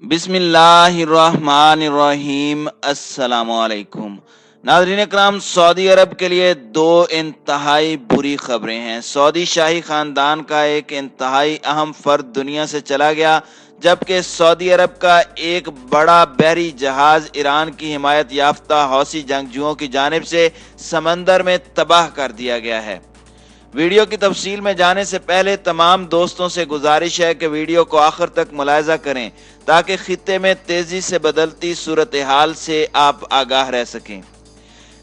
बिस्मिल्लाहिर्रहमानिर्रहीम। अस्सलाम वालेकुम। नाज़रीन इकराम, सऊदी अरब के लिए दो इंतहाई बुरी खबरें हैं। सऊदी शाही ख़ानदान का एक इंतहाई अहम फ़र्द दुनिया से चला गया, जबकि सऊदी अरब का एक बड़ा बहरी जहाज़ ईरान की हिमायत याफ्ता हौसी जंगजुओं की जानिब से समंदर में तबाह कर दिया गया है। वीडियो की तफसील में जाने से पहले तमाम दोस्तों से गुजारिश है कि वीडियो को आखिर तक मुलाहिजा करें ताकि खित्ते में तेजी से बदलती सूरत हाल से आप आगाह रह सकें।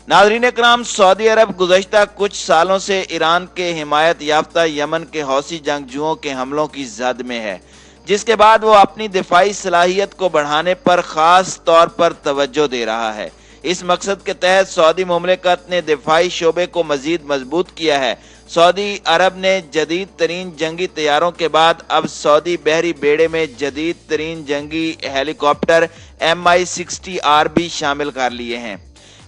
नाज़रीन इकराम, सऊदी अरब गुज़श्ता कुछ सालों से ईरान के हिमायत याफ्ता यमन के हौसी जंगजुओं के हमलों की जद में है, जिसके बाद वो अपनी दिफाई सलाहियत को बढ़ाने पर ख़ास तौर पर तवज्जो दे रहा है। इस मकसद के तहत सऊदी मुमलिकत ने दिफाई शोबे को मजीद मजबूत किया है। सऊदी अरब ने जदीद तरीन जंगी तैयारों के बाद अब सऊदी बहरी बेड़े में जदीद तरीन जंगी हेलीकॉप्टर Mi-60R भी शामिल कर लिए हैं।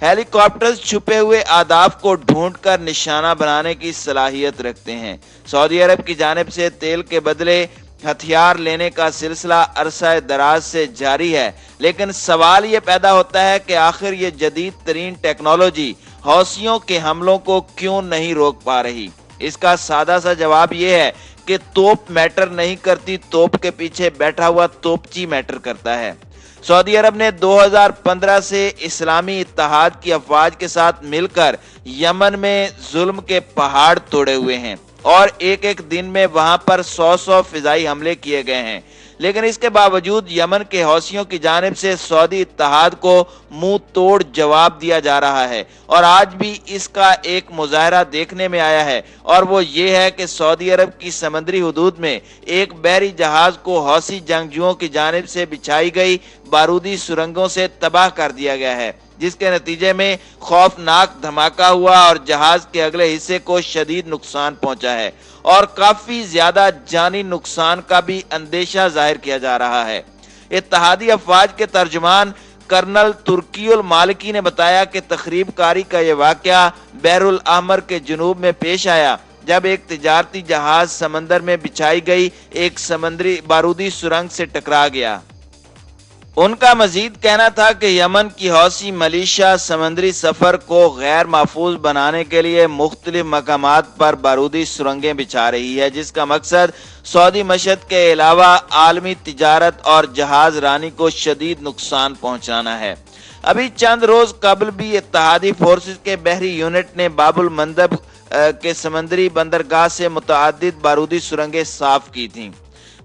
हेलीकॉप्टर्स छुपे हुए आदाफ को ढूंढकर निशाना बनाने की सलाहियत रखते हैं। सऊदी अरब की जानिब से तेल के बदले हथियार लेने का सिलसिला अरसा दराज से जारी है, लेकिन सवाल ये पैदा होता है कि आखिर ये जदीद तरीन टेक्नोलॉजी हौसियों के हमलों को क्यों नहीं रोक पा रही। इसका सादा सा जवाब ये है कि तोप मैटर नहीं करती, तोप के पीछे बैठा हुआ तोपची मैटर करता है। सऊदी अरब ने 2015 से इस्लामी इत्तेहाद की अफवाज के साथ मिलकर यमन में जुल्म के पहाड़ तोड़े हुए हैं और एक एक दिन में वहां पर 100 फिजाई हमले किए गए हैं, लेकिन इसके बावजूद यमन के हौसियों की जानिब से सऊदी इत्तेहाद को मुंह तोड़ जवाब दिया जा रहा है और आज भी इसका एक मुजाहरा देखने में आया है, और वो ये है कि सऊदी अरब की समंदरी हुदूद में एक बहरी जहाज को हौसी जंगजुओं की जानिब से बिछाई गई बारूदी सुरंगों से तबाह कर दिया गया है, जिसके नतीजे में खौफनाक धमाका हुआ और जहाज के अगले हिस्से को शदीद नुकसान पहुंचा है और काफी ज्यादा जानी नुकसान का भी अंदेशा जाहिर किया जा रहा है। इत्तेहादी अफवाज के तर्जुमान कर्नल तुर्कीउल मालिकी ने बताया कि तखरीब कारी का यह वाकया बहरुल अहमर के जुनूब में पेश आया, जब एक तिजारती जहाज समंदर में बिछाई गई एक समंदरी बारूदी सुरंग से टकरा गया। उनका मजीद कहना था कि यमन की हौसी मलीशिया समंदरी सफर को गैर महफूज बनाने के लिए मुख्तलिफ मकामात पर बारूदी सुरंगें बिछा रही है, जिसका मकसद सऊदी मशहद के अलावा आलमी तिजारत और जहाज रानी को शदीद नुकसान पहुंचाना है। अभी चंद रोज कबल भी इत्तेहादी फोर्सेस के बहरी यूनिट ने बाबुल मंदब के समंदरी बंदरगाह से मुतअद्दिद बारूदी सुरंगें साफ की थीं।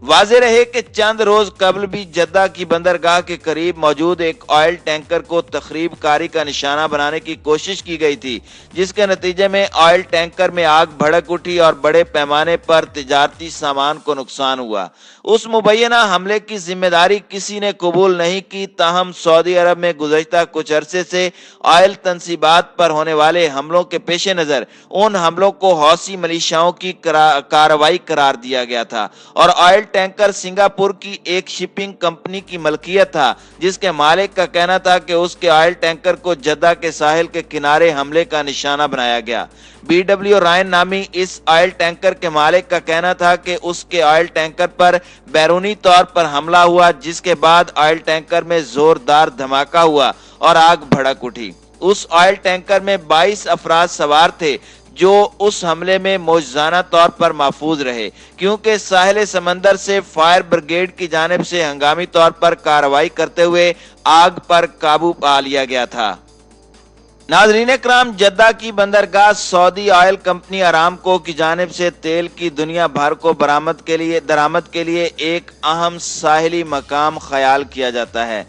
वाज़ेह रहे कि चंद रोज कबल भी जद्दा की बंदरगाह के करीब मौजूद एक ऑयल टैंकर को तखरीब कारी का निशाना बनाने की कोशिश की गई थी, जिसके नतीजे में ऑयल टैंकर में आग भड़क उठी और बड़े पैमाने पर तिजारती सामान को नुकसान हुआ। उस मुबैना हमले की जिम्मेदारी किसी ने कबूल नहीं की, ताहम सऊदी अरब में गुज़श्ता कुछ अरसे से ऑयल तंसीबात पर होने वाले हमलों के पेश नज़र उन हमलों को हौसी मलीशियाओं की कार्रवाई करार दिया गया था और ऑयल टैंकर सिंगापुर की एक शिपिंग कंपनी की मलकियत था, जिसके मालिक का कहना था कि उसके ऑयल टैंकर को जद्दा के साहिल के किनारे हमले का निशाना बनाया गया। BW रायन नामी इस ऑयल टैंकर के मालिक का कहना था कि उसके ऑयल टैंकर पर बैरूनी तौर पर हमला हुआ, जिसके बाद ऑयल टैंकर में जोरदार धमाका हुआ और आग भड़क उठी। उस ऑयल टैंकर में 22 अफराद सवार थे जो उस हमले में मौजूदाना तौर पर महफूज रहे, क्योंकि साहिल समंदर से फायर ब्रिगेड की जानिब से हंगामी तौर पर कार्रवाई करते हुए आग पर काबू पा लिया गया था। नाज़रीन इकराम, जद्दा की बंदरगाह सऊदी ऑयल कंपनी अरामको की जानिब से तेल की दुनिया भर को दरामद के लिए एक अहम साहिली मकाम ख्याल किया जाता है।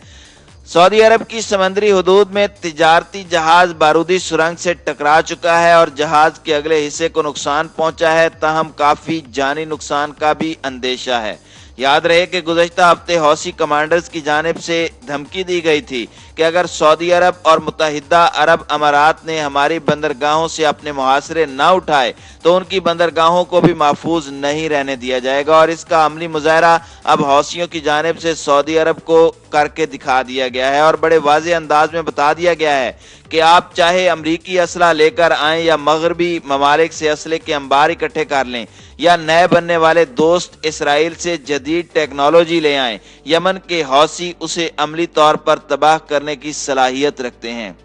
सऊदी अरब की समंदरी हुदूद में तिजारती जहाज बारूदी सुरंग से टकरा चुका है और जहाज के अगले हिस्से को नुकसान पहुंचा है, ताहम काफी जानी नुकसान का भी अंदेशा है। याद रहे कि गुज़श्ता हफ्ते हौसी कमांडर्स की जानिब से धमकी दी गई थी कि अगर सऊदी अरब और मुत्तहिदा अरब अमारात ने हमारी बंदरगाहों से अपने मुहासरे न उठाए तो उनकी बंदरगाहों को भी महफूज नहीं रहने दिया जाएगा, और इसका अमली मुजाहरा अब हौसियों की जानिब से सऊदी अरब को करके दिखा दिया गया है और बड़े वाज़ेह अंदाज में बता दिया गया है कि आप चाहे अमरीकी असला लेकर आएं या मगरबी ममालिक से असले के अंबार इकट्ठे कर लें या नए बनने वाले दोस्त इसराइल से जदीद टेक्नोलॉजी ले आएं, यमन के हौसी उसे अमली तौर पर तबाह करने की सलाहियत रखते हैं।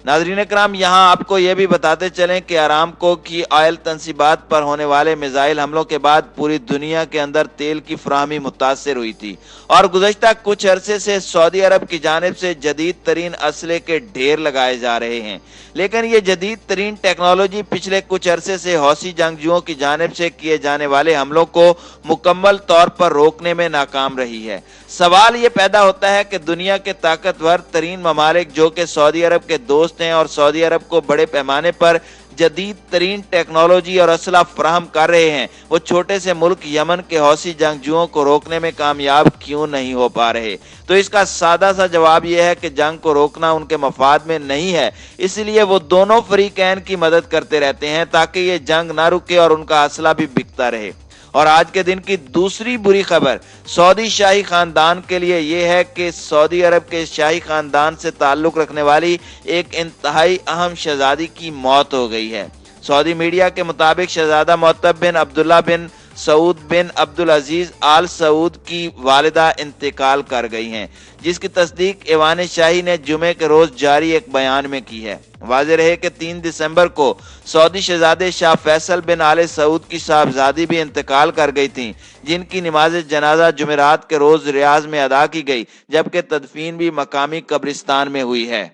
नाज़रीन इकराम, यहाँ आपको यह भी बताते चलें कि अरामको की ऑयल तंसीबात पर होने वाले मिसाइल हमलों के बाद पूरी दुनिया के अंदर तेल की फराहमी मुतासर हुई थी और गुज़श्ता कुछ अरसे से सऊदी अरब की जानिब से जदीद तरीन असले के ढेर लगाए जा रहे हैं, लेकिन ये जदीद तरीन टेक्नोलॉजी पिछले कुछ अरसे से हौसी जंगजुओं की जानिब से किए जाने वाले हमलों को मुकम्मल तौर पर रोकने में नाकाम रही है। सवाल ये पैदा होता है कि दुनिया के ताकतवर तरीन ममालिक जो कि सऊदी अरब के दोस्त हैं और सऊदी अरब को बड़े पैमाने पर जदीद तरीन टेक्नोलॉजी और असला फराहम कर रहे हैं, वो छोटे से मुल्क यमन के हौसी जंगजुओं को रोकने में कामयाब क्यों नहीं हो पा रहे? तो इसका सादा सा जवाब यह है कि जंग को रोकना उनके मफाद में नहीं है, इसलिए वो दोनों फरीकैन की मदद करते रहते हैं ताकि ये जंग ना रुके और उनका असला भी बिकता रहे। और आज के दिन की दूसरी बुरी खबर सऊदी शाही खानदान के लिए यह है कि सऊदी अरब के शाही खानदान से ताल्लुक रखने वाली एक इंतहाई अहम शहजादी की मौत हो गई है। सऊदी मीडिया के मुताबिक शहजादा मुअत्तब बिन अब्दुल्ला बिन सऊद बिन अब्दुल अजीज आल सऊद की वालिदा इंतकाल कर गई हैं, जिसकी तस्दीक ऐवान शाही ने जुमे के रोज जारी एक बयान में की है। वाज़ेह रहे कि 3 दिसंबर को सऊदी शहजादे शाह फैसल बिन आले सऊद की साहबजादी भी इंतकाल कर गई थी, जिनकी नमाज जनाजा जुमेरात के रोज रियाज में अदा की गई, जबकि तदफीन भी मकामी कब्रिस्तान में हुई है।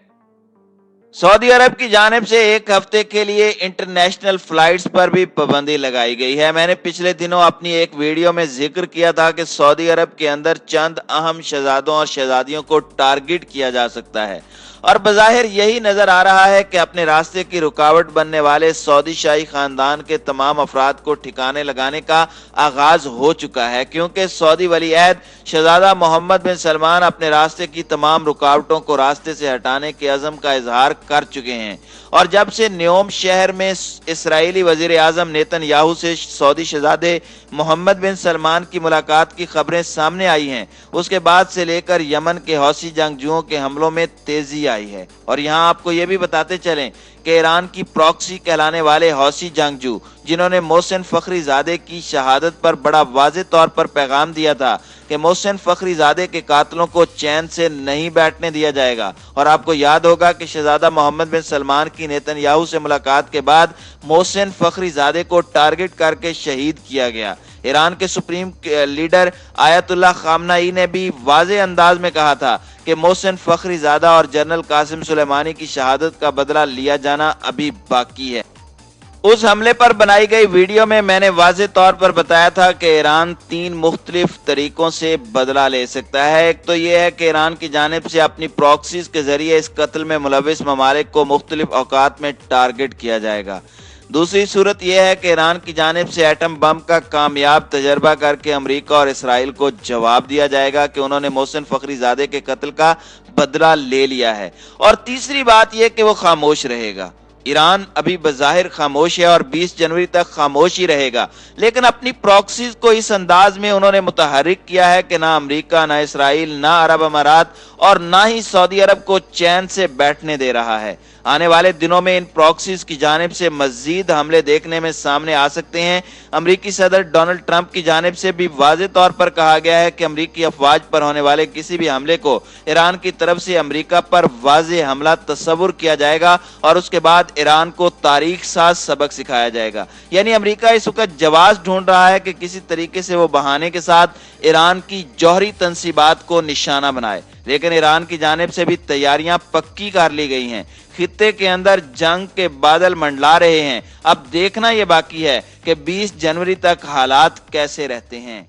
सऊदी अरब की जानिब से एक हफ्ते के लिए इंटरनेशनल फ्लाइट्स पर भी पाबंदी लगाई गई है। मैंने पिछले दिनों अपनी एक वीडियो में जिक्र किया था कि सऊदी अरब के अंदर चंद अहम शहजादों और शहजादियों को टारगेट किया जा सकता है और बज़ाहिर यही नजर आ रहा है कि अपने रास्ते की रुकावट बनने वाले सऊदी शाही खानदान के तमाम अफराद को ठिकाने लगाने का आगाज हो चुका है, क्योंकि सऊदी वली अहद शहजादा मोहम्मद बिन सलमान अपने रास्ते की तमाम रुकावटों को रास्ते से हटाने के अज़म का इजहार कर चुके हैं। और जब से न्योम शहर में इसराइली वजीर आजम नेतन्याहू से सऊदी शहजादे मोहम्मद बिन सलमान की मुलाकात की खबरें सामने आई हैं, उसके बाद से लेकर यमन के हौसी जंगजुओं के हमलों में तेजी आई है। और यहाँ आपको ये भी बताते चलें कि ईरान की प्रॉक्सी कहलाने वाले हौसी जंगजू, जिन्होंने मोहसिन फखरीजादे की शहादत पर बड़ा वाज़ेह तौर पर पैगाम दिया था कि मोहसिन फखरीजादे के कातलों को चैन से नहीं बैठने दिया जाएगा। और आपको याद होगा कि शहजादा मोहम्मद बिन सलमान की नेतन्याहू से मुलाकात के बाद मोहसिन फखरीजादे को टारगेट करके शहीद किया गया। ईरान के सुप्रीम लीडर आयतुल्लाह खामनाई ने भी वाज़ेह अंदाज में कहा था कि मोहसिन फखरीजादा और जनरल कासिम सुलेमानी की शहादत का बदला लिया जाना अभी बाकी है। उस हमले पर बनाई गई वीडियो में मैंने वाज़ेह तौर पर बताया था कि ईरान 3 मुख्तलिफ तरीकों से बदला ले सकता है। एक तो यह है कि ईरान की जानिब से अपनी प्रॉक्सीज के जरिए इस कत्ल में मुलविस ममालिक को मुख्तलिफ औकात में टारगेट किया जाएगा। दूसरी सूरत यह है कि ईरान की जानिब से एटम बम का कामयाब तजर्बा करके अमेरिका और इसराइल को जवाब दिया जाएगा कि उन्होंने मोहसिन फखरीजादे के कत्ल का बदला ले लिया है। और तीसरी बात यह कि वो खामोश रहेगा। ईरान अभी बज़ाहिर खामोश है और 20 जनवरी तक खामोश ही रहेगा, लेकिन अपनी प्रॉक्सीज को इस अंदाज में उन्होंने मुतहर्रिक किया है कि ना अमेरिका, ना इसराइल, ना अरब अमारात और ना ही सऊदी अरब को चैन से बैठने दे रहा है। आने वाले दिनों में इन प्रॉक्सीज की जानिब से मजीद हमले देखने में सामने आ सकते हैं। अमेरिकी सदर डोनाल्ड ट्रंप की जानिब से भी वाज़ेह तौर पर कहा गया है कि अमेरिकी अफवाज पर होने वाले किसी भी हमले को ईरान की तरफ से अमेरिका पर वाज़ेह हमला तस्वुर किया जाएगा और उसके बाद ईरान को तारीख साज सबक सिखाया जाएगा। यानी अमेरिका इस वक्त जवाब ढूंढ रहा है कि किसी तरीके से वो बहाने के साथ ईरान की जौहरी तंसीबात को निशाना बनाए, लेकिन ईरान की जानिब से भी तैयारियां पक्की कर ली गई हैं। खित्ते के अंदर जंग के बादल मंडला रहे हैं। अब देखना यह बाकी है कि 20 जनवरी तक हालात कैसे रहते हैं।